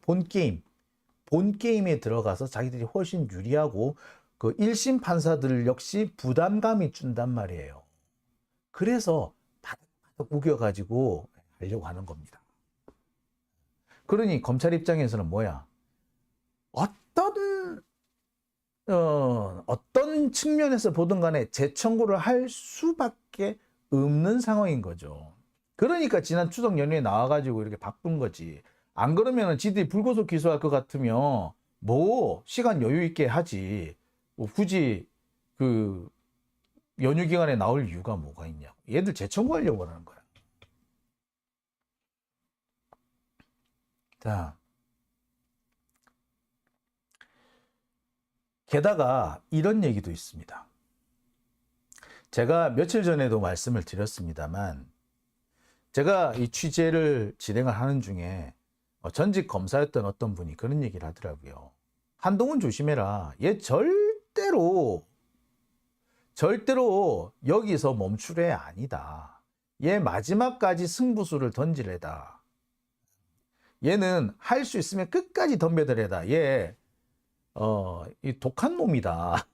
본게임에 들어가서 자기들이 훨씬 유리하고 그 1심 판사들 역시 부담감이 준단 말이에요. 그래서 바득바득 우겨가지고 하려고 하는 겁니다. 그러니 검찰 입장에서는 뭐야? 어떤 측면에서 보든 간에 재청구를 할 수밖에 없는 상황인 거죠. 그러니까 지난 추석 연휴에 나와가지고 이렇게 바쁜 거지. 안 그러면 지들이 불구속 기소할 것 같으면 뭐 시간 여유 있게 하지. 뭐 굳이 그 연휴 기간에 나올 이유가 뭐가 있냐고. 얘들 재청구하려고 하는 거야. 자, 게다가 이런 얘기도 있습니다. 제가 며칠 전에도 말씀을 드렸습니다만 제가 이 취재를 진행을 하는 중에 전직 검사였던 어떤 분이 그런 얘기를 하더라고요. 한동훈 조심해라. 얘 절대로 여기서 멈출 애 아니다. 얘 마지막까지 승부수를 던질 애다. 얘는 할 수 있으면 끝까지 덤벼들 애다. 얘 이 독한 놈이다.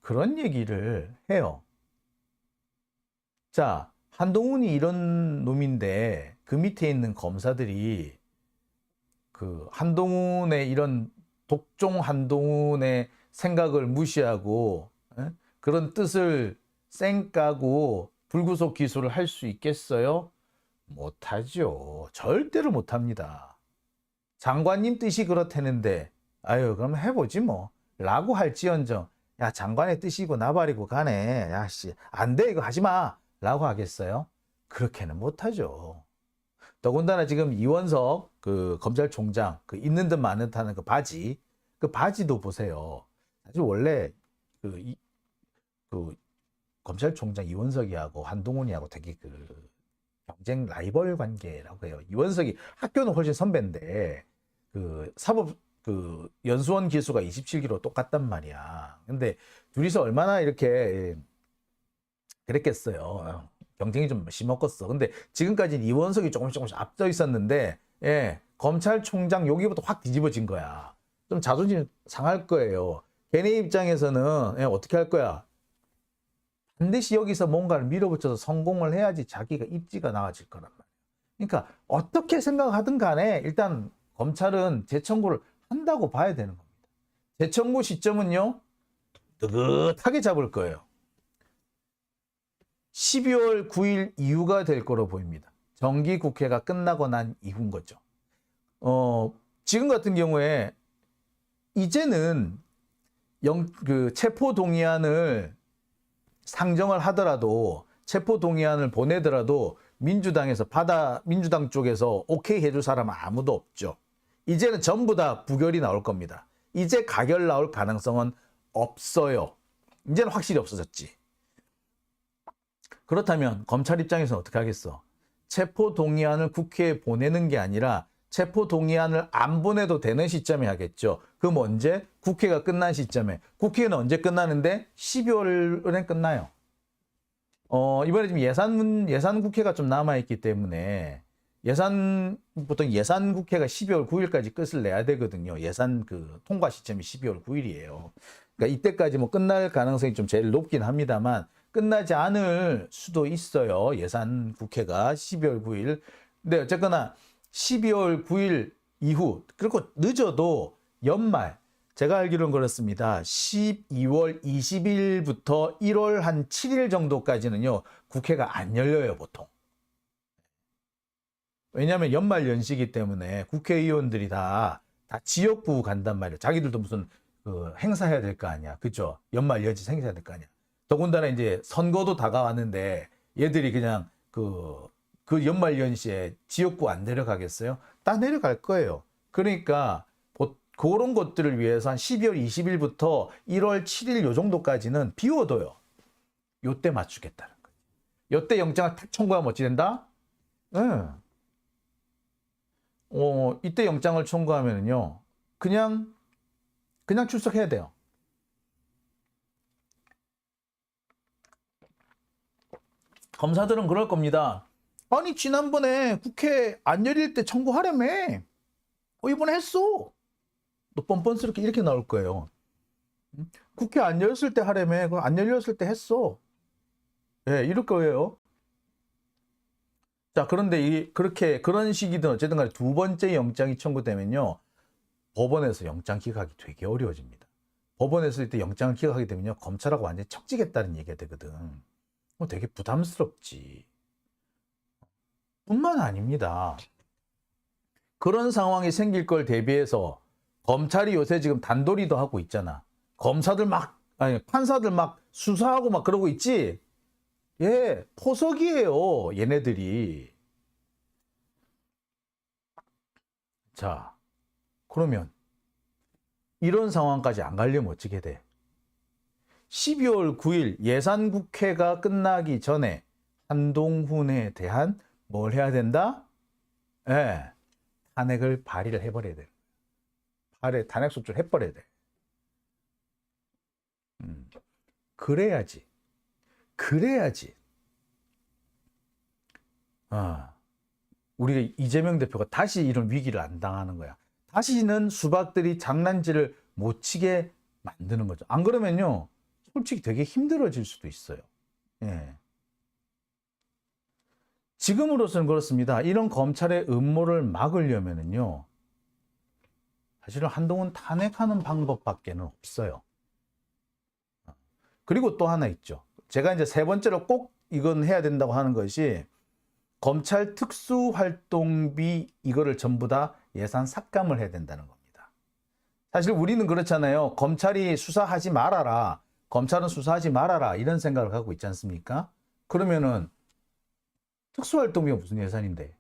그런 얘기를 해요. 자, 한동훈이 이런 놈인데 그 밑에 있는 검사들이 그 한동훈의 이런 독종 한동훈의 생각을 무시하고 그런 뜻을 쌩까고 불구속 기소를 할 수 있겠어요? 못하죠. 절대로 못합니다. 장관님 뜻이 그렇다는데 그럼 해보지 뭐 라고 할지언정 야, 장관의 뜻이고 나발이고 가네. 야, 씨, 안 돼, 이거 하지 마. 라고 하겠어요? 그렇게는 못하죠. 더군다나 지금 이원석 그 검찰총장 그 있는 듯 마는 듯 하는 그 바지도 보세요. 사실 원래 그 검찰총장 이원석이하고 한동훈이하고 되게 그 경쟁 라이벌 관계라고 해요. 이원석이 학교는 훨씬 선배인데 그 사법 그 연수원 기수가 27기로 똑같단 말이야. 근데 둘이서 얼마나 이렇게 그랬겠어요. 경쟁이 좀 심했겠어. 근데 지금까지는 이원석이 조금씩 앞서 있었는데, 예, 검찰총장 여기부터 확 뒤집어진 거야. 좀 자존심 상할 거예요. 걔네 입장에서는 예, 어떻게 할 거야? 반드시 여기서 뭔가를 밀어붙여서 성공을 해야지 자기가 입지가 나아질 거란 말이야. 그러니까 어떻게 생각하든 간에 일단 검찰은 재청구를 한다고 봐야 되는 겁니다. 재청구 시점은요, 느긋하게 잡을 거예요. 12월 9일 이후가 될 거로 보입니다. 정기국회가 끝나고 난 이후인 거죠. 지금 같은 경우에 이제는 그 체포동의안을 상정을 하더라도 체포동의안을 보내더라도 민주당 쪽에서 오케이 해줄 사람은 아무도 없죠. 이제는 전부 다 부결이 나올 겁니다. 이제 가결 나올 가능성은 없어요. 이제는 확실히 없어졌지. 그렇다면 검찰 입장에서는 어떻게 하겠어? 체포동의안을 국회에 보내는 게 아니라 체포동의안을 안 보내도 되는 시점에 하겠죠. 그럼 언제? 국회가 끝난 시점에. 국회는 언제 끝나는데? 12월에 끝나요. 이번에 지금 예산 국회가 좀 남아있기 때문에 보통 예산 국회가 12월 9일까지 끝을 내야 되거든요. 예산 그 통과 시점이 12월 9일이에요. 그러니까 이때까지 뭐 끝날 가능성이 좀 제일 높긴 합니다만 끝나지 않을 수도 있어요. 예산 국회가 12월 9일. 근데 어쨌거나 12월 9일 이후, 그리고 늦어도 연말, 제가 알기로는 그렇습니다. 12월 20일부터 1월 한 7일 정도까지는요, 국회가 안 열려요, 보통. 왜냐하면 연말 연시기 때문에 국회의원들이 다 지역구 간단 말이에요. 자기들도 무슨 그 행사해야 될 거 아니야. 그죠? 연말 연시 행사해야 될 거 아니야. 더군다나 이제 선거도 다가왔는데 얘들이 그냥 그 연말 연시에 지역구 안 내려가겠어요? 다 내려갈 거예요. 그러니까 그런 것들을 위해서 한 12월 20일부터 1월 7일 요 정도까지는 비워둬요. 요때 맞추겠다는 거예요. 요때 영장을 탁 청구하면 어찌 된다? 이때 영장을 청구하면은요, 그냥 출석해야 돼요. 검사들은 그럴 겁니다. 아니, 지난번에 국회 안 열릴 때 청구하라며. 이번에 했어. 또 뻔뻔스럽게 이렇게 나올 거예요. 국회 안 열렸을 때 하라며. 그거 안 열렸을 때 했어. 예, 이럴 거예요. 자, 그런데 그런 식이든 어쨌든 간에 두 번째 영장이 청구되면요, 법원에서 영장 기각이 되게 어려워집니다. 법원에서 이때 영장을 기각하게 되면요, 검찰하고 완전히 척지겠다는 얘기가 되거든. 되게 부담스럽지. 뿐만 아닙니다. 그런 상황이 생길 걸 대비해서 검찰이 요새 지금 단도리도 하고 있잖아. 판사들 막 수사하고 막 그러고 있지? 예, 포석이에요, 얘네들이. 자, 그러면 이런 상황까지 안 가려면 어떻게 돼? 12월 9일 예산국회가 끝나기 전에 한동훈에 대한 뭘 해야 된다? 예, 탄핵을 발의를 해버려야 돼. 탄핵 소추를 해버려야 돼. 그래야지. 우리 이재명 대표가 다시 이런 위기를 안 당하는 거야. 다시는 수박들이 장난질을 못 치게 만드는 거죠. 안 그러면요, 솔직히 되게 힘들어질 수도 있어요. 예. 지금으로서는 그렇습니다. 이런 검찰의 음모를 막으려면은요, 사실은 한동훈 탄핵하는 방법밖에는 없어요. 그리고 또 하나 있죠. 제가 이제 세 번째로 꼭 이건 해야 된다고 하는 것이 검찰 특수활동비 이거를 전부 다 예산 삭감을 해야 된다는 겁니다. 사실 우리는 그렇잖아요. 검찰은 수사하지 말아라 이런 생각을 하고 있지 않습니까? 그러면은 특수활동비가 무슨 예산인데?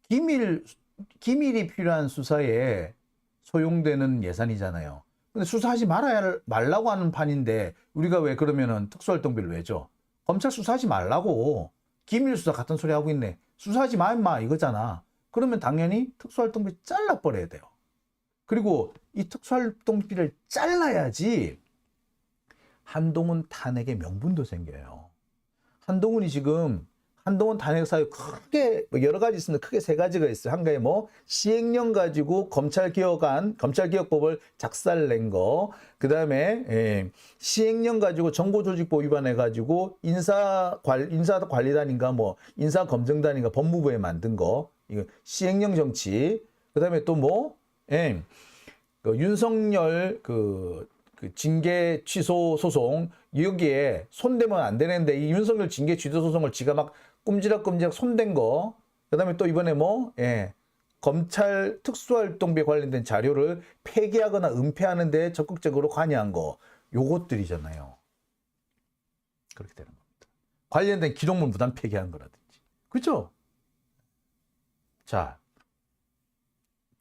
기밀이 필요한 수사에 소용되는 예산이잖아요. 근데 수사하지 말라고 하는 판인데 우리가 왜 그러면은 특수활동비를 왜 줘? 검찰 수사하지 말라고. 기밀 수사 같은 소리 하고 있네. 수사하지 마 임마 이거잖아. 그러면 당연히 특수활동비 잘라버려야 돼요. 그리고 이 특수활동비를 잘라야지 한동훈 탄핵의 명분도 생겨요. 한동훈 탄핵 사유 크게 여러 가지 있습니다. 크게 세 가지가 있어요. 한 가지 시행령 가지고 검찰개혁법을 작살낸 거. 그다음에 시행령 가지고 정보조직법 위반해 가지고 인사관리단인가 인사검증단인가 법무부에 만든 거. 이거 시행령 정치. 그다음에 또 윤석열 그 징계 취소 소송 여기에 손대면 안 되는데 이 윤석열 징계 취소 소송을 지가 막 꼼지락꼼지락 손댄 거. 그다음에 또 이번에 검찰 특수활동비에 관련된 자료를 폐기하거나 은폐하는 데 적극적으로 관여한 거. 요것들이잖아요. 그렇게 되는 겁니다. 관련된 기록물 무단 폐기한 거라든지. 그렇죠? 자,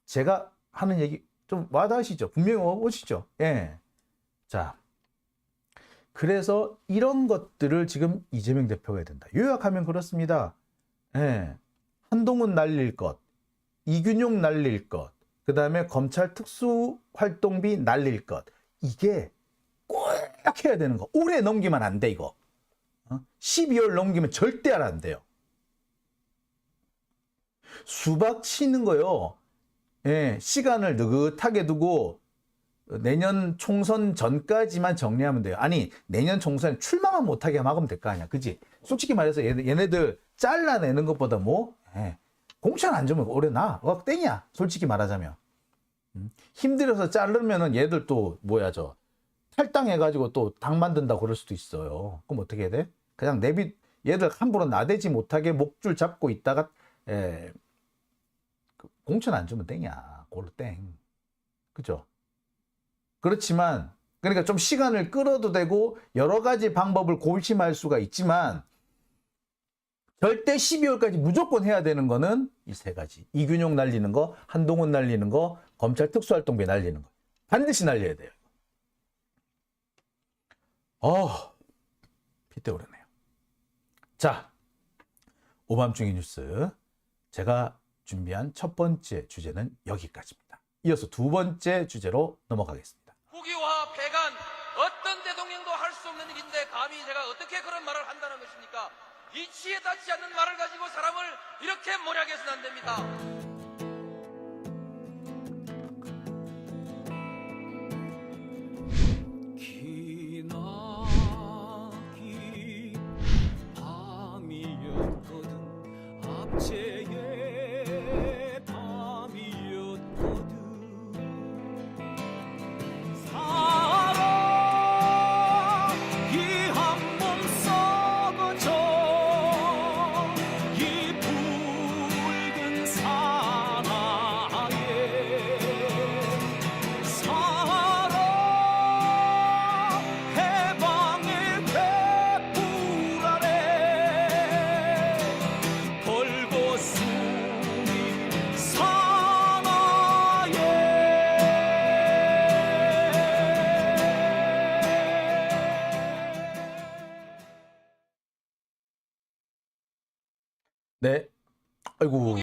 제가 하는 얘기 좀 와닿으시죠? 분명히 오시죠? 예. 자, 그래서 이런 것들을 지금 이재명 대표가 해야 된다. 요약하면 그렇습니다. 예. 한동훈 날릴 것, 이균용 날릴 것, 그 다음에 검찰 특수활동비 날릴 것. 이게 꼭 해야 되는 거. 올해 넘기면 안 돼, 이거. 12월 넘기면 절대 안 돼요. 수박 치는 거요. 예, 시간을 느긋하게 두고 내년 총선 전까지만 정리하면 돼요. 아니, 내년 총선에 출마만 못하게 막으면 될 거 아니야. 그지? 솔직히 말해서 얘네들 잘라내는 것보다 공천 안 주면 올해 땡이야. 솔직히 말하자면. 힘들어서 자르면은 얘들 또 탈당해가지고 또 당 만든다고 그럴 수도 있어요. 그럼 어떻게 해야 돼? 그냥 얘들 함부로 나대지 못하게 목줄 잡고 있다가 공천 안 주면 땡이야. 고로 땡. 그죠? 그렇지만 그러니까 좀 시간을 끌어도 되고 여러 가지 방법을 고심할 수가 있지만 절대 12월까지 무조건 해야 되는 거는 이 세 가지. 이균용 날리는 거, 한동훈 날리는 거, 검찰 특수활동비 날리는 거. 반드시 날려야 돼요. 핏대 오르네요. 자, 오밤중의 뉴스. 제가 준비한 첫 번째 주제는 여기까지입니다. 이어서 두 번째 주제로 넘어가겠습니다. 국유화, 폐간, 어떤 대통령도 할 수 없는 일인데 감히 제가 어떻게 그런 말을 한다는 것입니까? 이치에 닿지 않는 말을 가지고 사람을 이렇게 몰아가서는 안 됩니다. 네. 아이고.